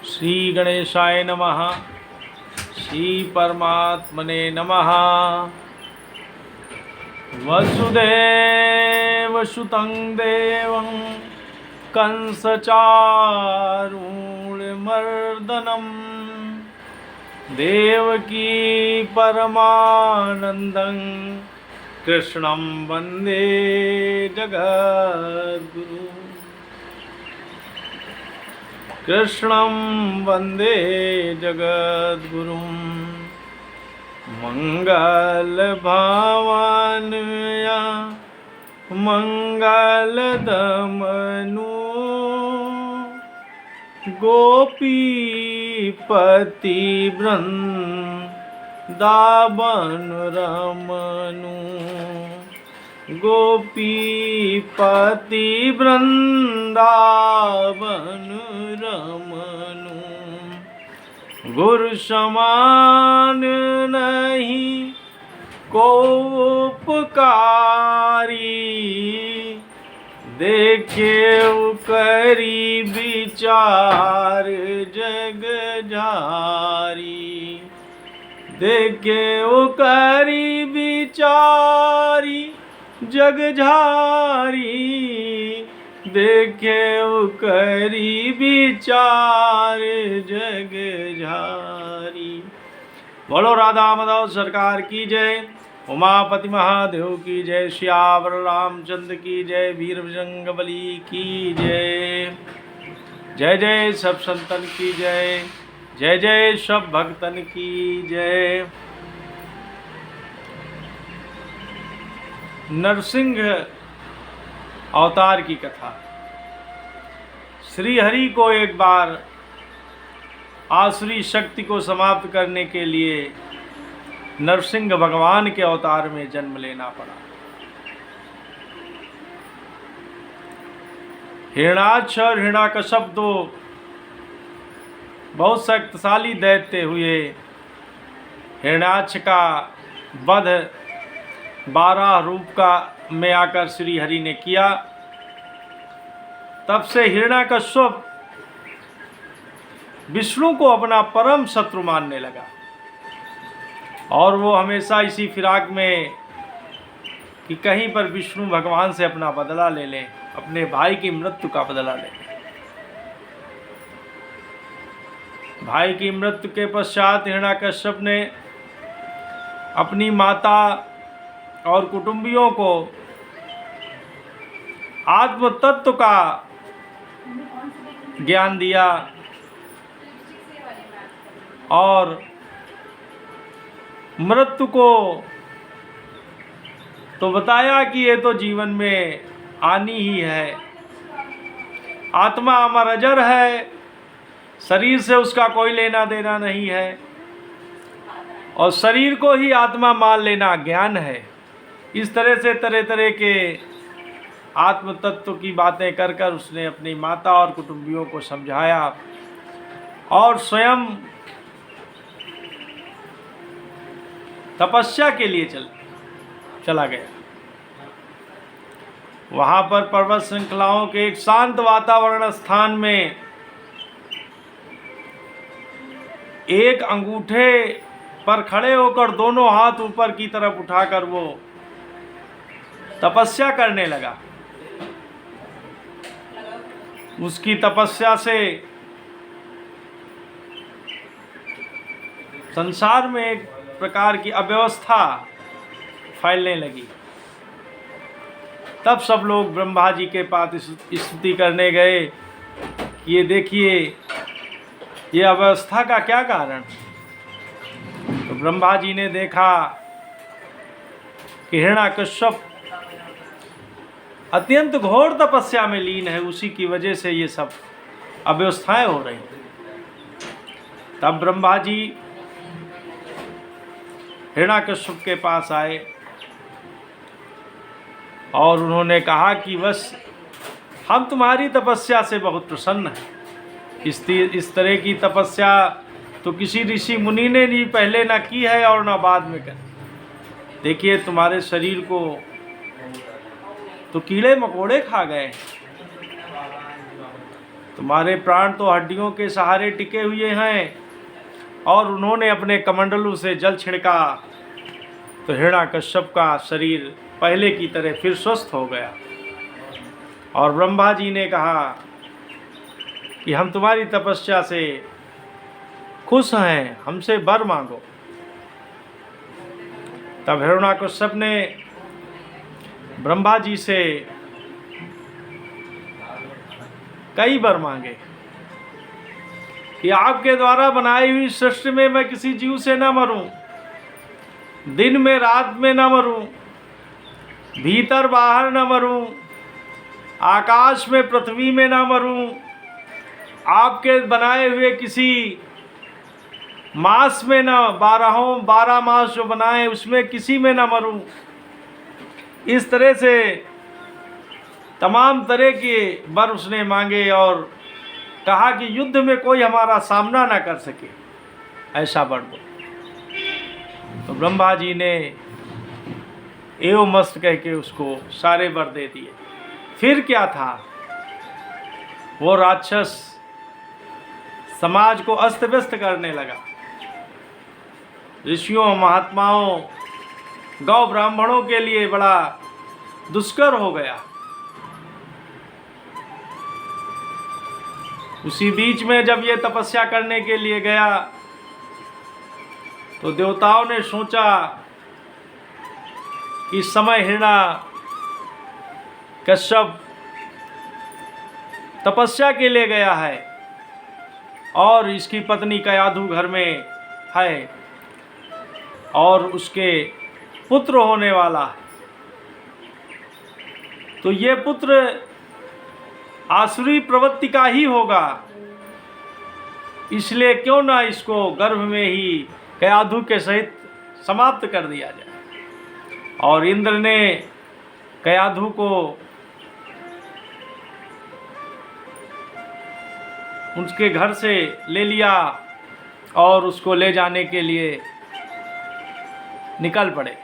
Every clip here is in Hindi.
श्री गणेशाय नमः। श्री परमात्मने नमः। वसुदेवसुतं देवं कंसचारूणमर्दनं देवकी परमानन्दं कृष्णं वन्दे जगद्गुरुं। कृष्णं वन्दे जगद्गुरुं। मंगलभावान्या मंगलदमनु गोपीपतिवृन्दावन रमनु। गोपीपतिवृन्दावन रमनु। गुरु समान नहीं को उपकारी, देखे करी विचार जग जारी। देखे करी विचारी जग झारी। देखे करी विचार जग झारी। बोलो राधा माधव सरकार की जय। उमापति महादेव की जय। श्यावर रामचंद्र की जय। वीर बजरंग बली की जय। जय जय सब संतन की जय। जय जय सब भक्तन की जय। नरसिंह अवतार की कथा। श्री हरि को एक बार आसुरी शक्ति को समाप्त करने के लिए नरसिंह भगवान के अवतार में जन्म लेना पड़ा। हिरण्याक्ष और हिरण्याकश्यप दो बहुत शक्तिशाली दैत्य हुए। हिरण्याक्ष का वध 12 रूप का में आकर श्री हरि ने किया। तब से हिरण्याकश्यप विष्णु को अपना परम शत्रु मानने लगा और वो हमेशा इसी फिराक में कि कहीं पर विष्णु भगवान से अपना बदला ले लें, अपने भाई की मृत्यु का बदला ले लें। भाई की मृत्यु के पश्चात हिरण्याकश्यप ने अपनी माता और कुटुंबियों को आत्म तत्व का ज्ञान दिया और मृत्यु को तो बताया कि ये तो जीवन में आनी ही है। आत्मा अमर अजर है, शरीर से उसका कोई लेना देना नहीं है और शरीर को ही आत्मा मान लेना ज्ञान है। इस तरह से तरह तरह के आत्म तत्व की बातें कर कर उसने अपनी माता और कुटुंबियों को समझाया और स्वयं तपस्या के लिए चला गया। वहाँ पर पर्वत श्रृंखलाओं के एक शांत वातावरण स्थान में एक अंगूठे पर खड़े होकर दोनों हाथ ऊपर की तरफ उठाकर वो तपस्या करने लगा। उसकी तपस्या से संसार में एक प्रकार की अव्यवस्था फैलने लगी। तब सब लोग ब्रह्मा जी के पास स्तुति करने गए कि ये देखिए ये अवस्था का क्या कारण। तो ब्रह्मा जी ने देखा कि हिरण्याकश्यप अत्यंत घोर तपस्या में लीन है, उसी की वजह से ये सब अव्यवस्थाएं हो रही। तब ब्रह्मा जी हिरण्याकश्यप के पास आए और उन्होंने कहा कि बस हम तुम्हारी तपस्या से बहुत प्रसन्न हैं। इस तरह की तपस्या तो किसी ऋषि मुनि ने नहीं पहले ना की है और ना बाद में कर। देखिए तुम्हारे शरीर को तो कीड़े मकोड़े खा गए तुम्हारे प्राण तो हड्डियों के सहारे टिके हुए हैं। और उन्होंने अपने कमंडलों से जल छिड़का तो हिरण्याकश्यप का शरीर पहले की तरह फिर स्वस्थ हो गया। और ब्रह्मा जी ने कहा कि हम तुम्हारी तपस्या से खुश हैं, हमसे वर मांगो। तब हिरण्याकश्यप ने ब्रह्मा जी से कई वर मांगे कि आपके द्वारा बनाई हुई सृष्टि में मैं किसी जीव से न मरूं, दिन में रात में न मरूं, भीतर बाहर न मरूं, आकाश में पृथ्वी में न मरूं, आपके बनाए हुए किसी मास में न, 12 मास जो बनाए उसमें किसी में न मरूं। इस तरह से तमाम तरह के वर उसने मांगे और कहा कि युद्ध में कोई हमारा सामना ना कर सके, ऐसा वर दो। तो ब्रह्मा जी ने एवं मस्त कह के उसको सारे वर दे दिए। फिर क्या था, वो राक्षस समाज को अस्त व्यस्त करने लगा। ऋषियों महात्माओं गौ ब्राह्मणों के लिए बड़ा दुष्कर हो गया। उसी बीच में जब ये तपस्या करने के लिए गया तो देवताओं ने सोचा कि इस समय हिरण्याकश्यप तपस्या के लिए गया है और इसकी पत्नी कयाधु घर में है और उसके पुत्र होने वाला है, तो ये पुत्र आसुरी प्रवृत्ति का ही होगा, इसलिए क्यों ना इसको गर्भ में ही कयाधु के सहित समाप्त कर दिया जाए। और इंद्र ने कयाधु को उसके घर से ले लिया और उसको ले जाने के लिए निकल पड़े।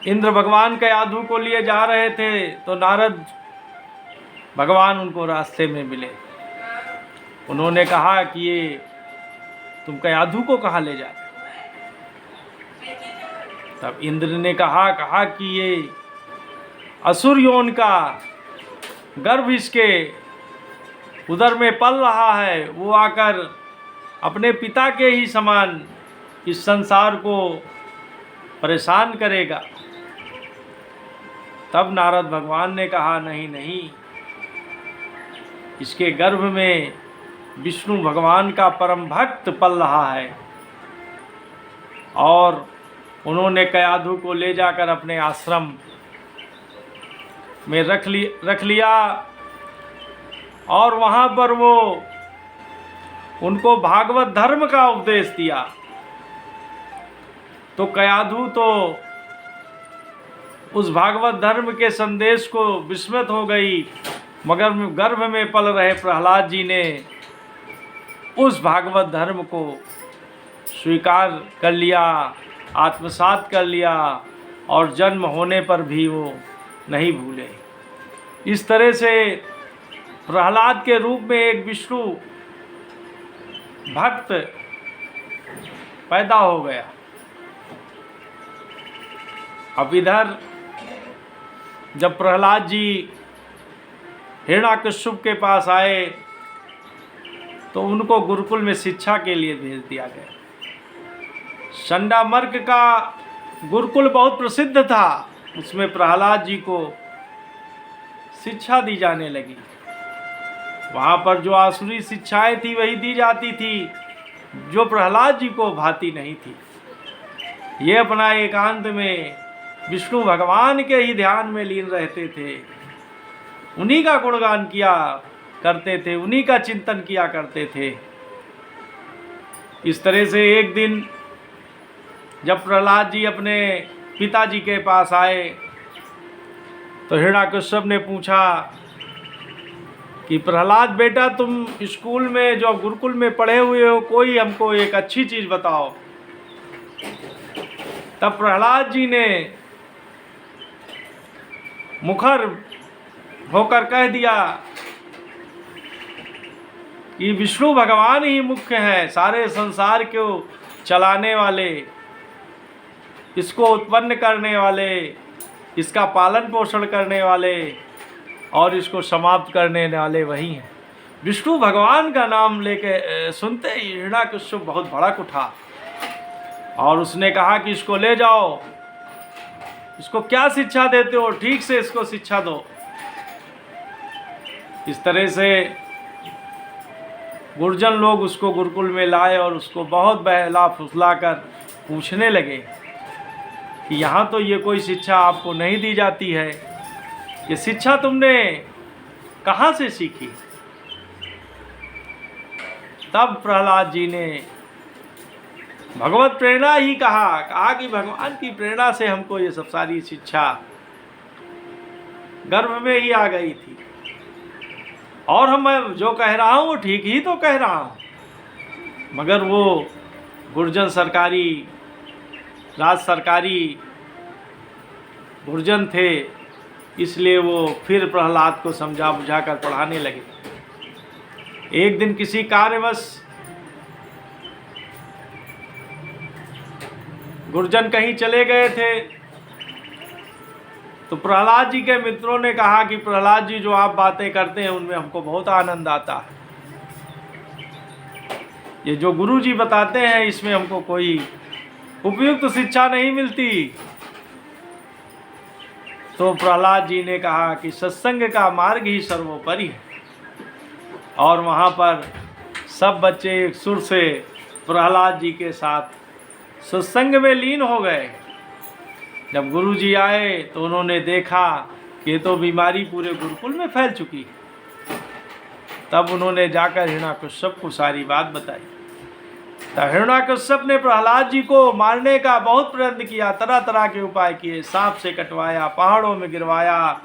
इंद्र भगवान कयाधु को लिए जा रहे थे तो नारद भगवान उनको रास्ते में मिले। उन्होंने कहा कि ये तुम कयाधु को कहाँ ले जा रहे? तब इंद्र ने कहा कि ये असुर योन का गर्भ इसके उदर में पल रहा है, वो आकर अपने पिता के ही समान इस संसार को परेशान करेगा। तब नारद भगवान ने कहा नहीं नहीं, इसके गर्भ में विष्णु भगवान का परम भक्त पल रहा है। और उन्होंने कयाधु को ले जाकर अपने आश्रम में रख लिया और वहाँ पर वो उनको भागवत धर्म का उपदेश दिया। तो कयाधु तो उस भागवत धर्म के संदेश को विस्मृत हो गई, मगर गर्भ में पल रहे प्रहलाद जी ने उस भागवत धर्म को स्वीकार कर लिया, आत्मसात कर लिया और जन्म होने पर भी वो नहीं भूले। इस तरह से प्रहलाद के रूप में एक विष्णु भक्त पैदा हो गया। अब इधर जब प्रहलाद जी हिरण्याकश्यप के पास आए तो उनको गुरुकुल में शिक्षा के लिए भेज दिया गया। चंडामर्क का गुरुकुल बहुत प्रसिद्ध था, उसमें प्रहलाद जी को शिक्षा दी जाने लगी। वहाँ पर जो आसुरी शिक्षाएं थी वही दी जाती थी, जो प्रहलाद जी को भाती नहीं थी। ये अपना एकांत में विष्णु भगवान के ही ध्यान में लीन रहते थे, उन्हीं का गुणगान किया करते थे, उन्हीं का चिंतन किया करते थे। इस तरह से एक दिन जब प्रहलाद जी अपने पिताजी के पास आए तो हिरण्याकश्यप ने पूछा कि प्रहलाद बेटा, तुम स्कूल में जो गुरुकुल में पढ़े हुए हो, कोई हमको एक अच्छी चीज़ बताओ। तब प्रहलाद जी ने मुखर होकर कह दिया कि विष्णु भगवान ही मुख्य हैं, सारे संसार को चलाने वाले, इसको उत्पन्न करने वाले, इसका पालन पोषण करने वाले और इसको समाप्त करने वाले वही हैं। विष्णु भगवान का नाम लेके सुनते ही हिरण्याकश्यप बहुत भड़क उठा और उसने कहा कि इसको ले जाओ, इसको क्या शिक्षा देते हो, ठीक से इसको शिक्षा दो। इस तरह से गुरजन लोग उसको गुरुकुल में लाए और उसको बहुत बहला फुसला कर पूछने लगे कि यहाँ तो ये कोई शिक्षा आपको नहीं दी जाती है, ये शिक्षा तुमने कहाँ से सीखी। तब प्रहलाद जी ने भगवत प्रेरणा ही कहा कि भगवान की प्रेरणा से हमको ये सब सारी शिक्षा गर्भ में ही आ गई थी और हम जो कह रहा हूँ वो ठीक ही तो कह रहा हूँ। मगर वो गुरजन सरकारी, राज सरकारी गुरजन थे, इसलिए वो फिर प्रहलाद को समझा बुझा कर पढ़ाने लगे। एक दिन किसी कार्यवश गुरजन कहीं चले गए थे तो प्रहलाद जी के मित्रों ने कहा कि प्रहलाद जी जो आप बातें करते हैं उनमें हमको बहुत आनंद आता है, ये जो गुरु जी बताते हैं इसमें हमको कोई उपयुक्त शिक्षा नहीं मिलती। तो प्रहलाद जी ने कहा कि सत्संग का मार्ग ही सर्वोपरि है और वहाँ पर सब बच्चे एक सुर से प्रहलाद जी के साथ सत्संग में लीन हो गए। जब गुरु जी आए तो उन्होंने देखा कि ये तो बीमारी पूरे गुरुकुल में फैल चुकी है। तब उन्होंने जाकर हिरण्याकश्यप को सारी बात बताई। तब हिरण्याकश्यप ने प्रहलाद जी को मारने का बहुत प्रयत्न किया, तरह तरह के उपाय किए, सांप से कटवाया, पहाड़ों में गिरवाया,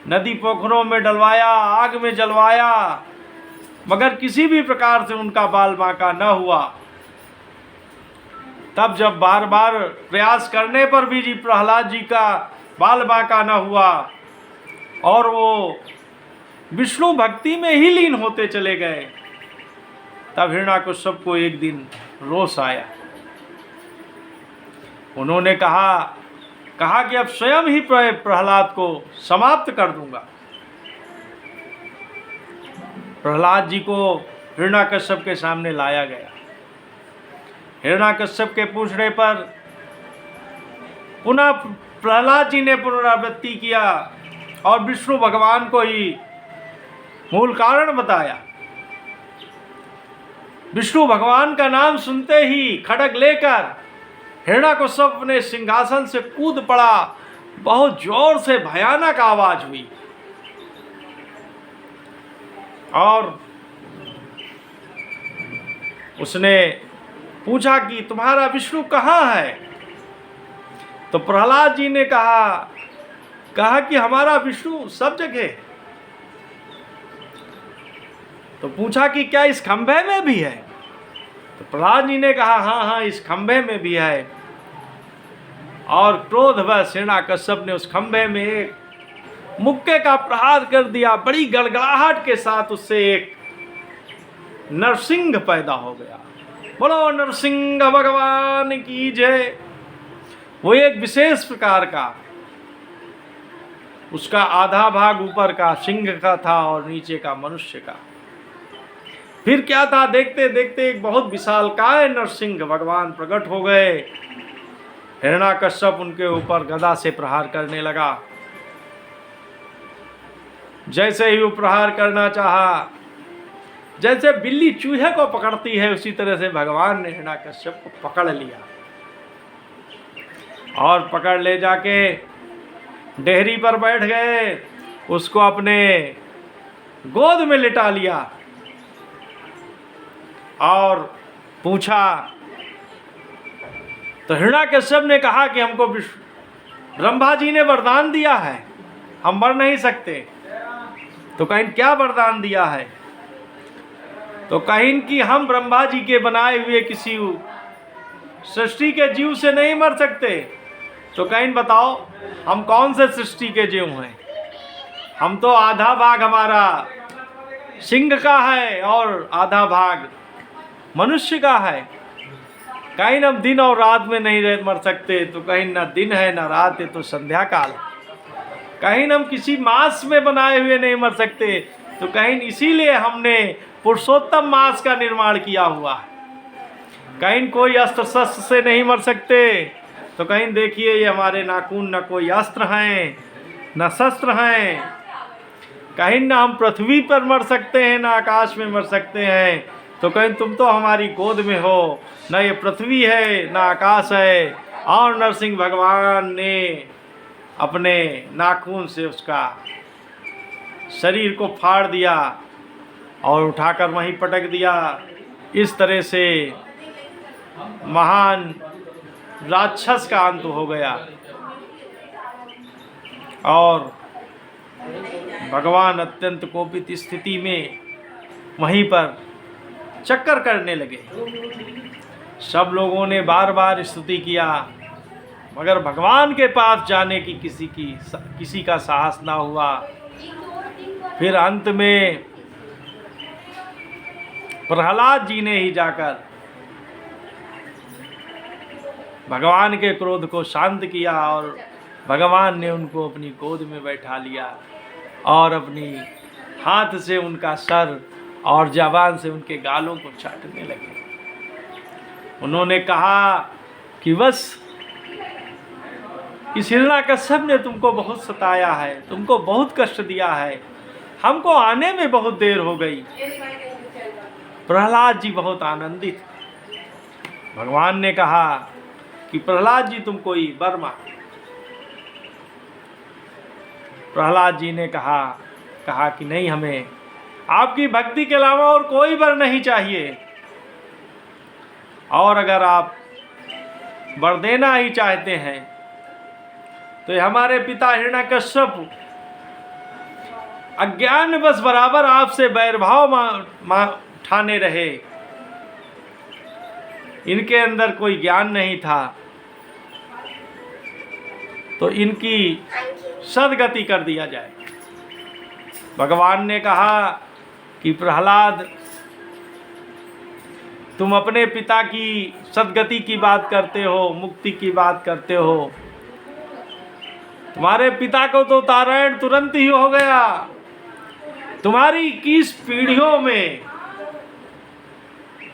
नदी पोखरों में डलवाया, आग में जलवाया, मगर किसी भी प्रकार से उनका बाल बांका न हुआ। तब जब बार बार प्रयास करने पर भी जी प्रहलाद जी का बाल बांका न हुआ और वो विष्णु भक्ति में ही लीन होते चले गए, तब हिरण्याकश्यप को एक दिन रोष आया। उन्होंने कहा कि अब स्वयं ही प्रहलाद को समाप्त कर दूंगा। प्रहलाद जी को हिरण्याकश्यप के सामने लाया गया। हिरण्याकश्यप के पूछने पर पुनः प्रहलाद जी ने पुनरावृत्ति किया और विष्णु भगवान को ही मूल कारण बताया। विष्णु भगवान का नाम सुनते ही खड्ग लेकर हिरण्याकश्यप अपने सिंहासन से कूद पड़ा। बहुत जोर से भयानक आवाज हुई और उसने पूछा कि तुम्हारा विष्णु कहाँ है। तो प्रहलाद जी ने कहा कि हमारा विष्णु सब जगह। तो पूछा कि क्या इस खंभे में भी है। तो प्रहलाद जी ने कहा हाँ, इस खंभे में भी है। और क्रोधवश हिरण्याकश्यप ने उस खंभे में एक मुक्के का प्रहार कर दिया। बड़ी गड़गड़ाहट के साथ उससे एक नरसिंह पैदा हो गया। बोलो नरसिंह भगवान की जय। वो एक विशेष प्रकार का, उसका आधा भाग ऊपर का सिंह का था और नीचे का मनुष्य का। फिर क्या था, देखते देखते एक बहुत विशालकाय नरसिंह भगवान प्रकट हो गए। हिरण्याकश्यप उनके ऊपर गदा से प्रहार करने लगा। जैसे ही वो प्रहार करना चाहा, जैसे बिल्ली चूहे को पकड़ती है, उसी तरह से भगवान ने हिरण्याकश्यप को पकड़ लिया और पकड़ ले जाके डेहरी पर बैठ गए। उसको अपने गोद में लिटा लिया और पूछा। तो हिरण्याकश्यप ने कहा कि हमको ब्रह्मा जी ने वरदान दिया है, हम मर नहीं सकते। तो कहीं क्या वरदान दिया है। तो कहीं कि हम ब्रह्मा जी के बनाए हुए किसी सृष्टि के जीव से नहीं मर सकते। तो कहीं बताओ हम कौन से सृष्टि के जीव हैं। हम तो आधा भाग हमारा सिंह का है और आधा भाग मनुष्य का है। कहीं हम दिन और रात में नहीं मर सकते, तो कहीं ना दिन है ना रात है, तो संध्या काल है। कहीं हम किसी मांस में बनाए हुए नहीं मर सकते, तो कहीं इसीलिए हमने पुरुषोत्तम मांस का निर्माण किया हुआ है। कहीं कोई अस्त्र शस्त्र से नहीं मर सकते, तो कहीं देखिए ये हमारे नाखून न कोई अस्त्र हैं न शस्त्र हैं। कहीं ना हम पृथ्वी पर मर सकते हैं ना आकाश में मर सकते हैं, तो कहीं तुम तो हमारी गोद में हो, न ये पृथ्वी है न आकाश है। और नरसिंह भगवान ने अपने नाखून से उसका शरीर को फाड़ दिया और उठाकर वहीं पटक दिया। इस तरह से महान राक्षस का अंत हो गया और भगवान अत्यंत कोपित स्थिति में वहीं पर चक्कर करने लगे। सब लोगों ने बार बार स्तुति किया, मगर भगवान के पास जाने की किसी का साहस ना हुआ। फिर अंत में प्रहलाद जी ने ही जाकर भगवान के क्रोध को शांत किया और भगवान ने उनको अपनी गोद में बैठा लिया और अपनी हाथ से उनका सर और ज़बान से उनके गालों को चाटने लगे। उन्होंने कहा कि बस इस हिरण्याकश्यप ने तुमको बहुत सताया है, तुमको बहुत कष्ट दिया है, हमको आने में बहुत देर हो गई। प्रहलाद जी बहुत आनंदित। भगवान ने कहा कि प्रहलाद जी तुम कोई वर मांगो। प्रहलाद जी ने कहा कि नहीं, हमें आपकी भक्ति के अलावा और कोई वर नहीं चाहिए, और अगर आप वर देना ही चाहते हैं तो हमारे पिता हिरण्याकश्यप अज्ञान बस बराबर आपसे बैरभाव ठाने रहे। इनके अंदर कोई ज्ञान नहीं था, तो इनकी सदगति कर दिया जाए। भगवान ने कहा कि प्रहलाद, तुम अपने पिता की सदगति की बात करते हो, मुक्ति की बात करते हो, तुम्हारे पिता को तो तारण तुरंत ही हो गया। तुम्हारी 21 पीढ़ियों में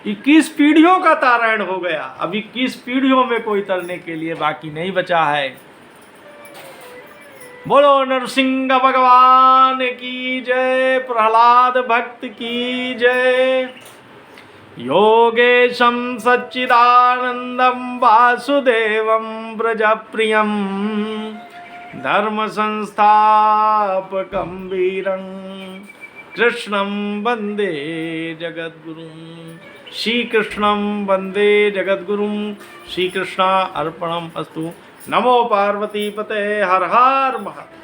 21 पीढ़ियों का तारण हो गया। अब 21 पीढ़ियों में कोई तरने के लिए बाकी नहीं बचा है। बोलो नरसिंह भगवान की जय, प्रहलाद भक्त की जय। योगेशं सच्चिदानंदं वासुदेवं व्रजप्रियं धर्म संस्थापकं वीरं कृष्णं वंदे जगद्गुरुं। श्री कृष्णं वंदे जगद्गुरुं। श्री कृष्णा अर्पणम् अस्तु। नमो पार्वती पते। हर हर महादेव।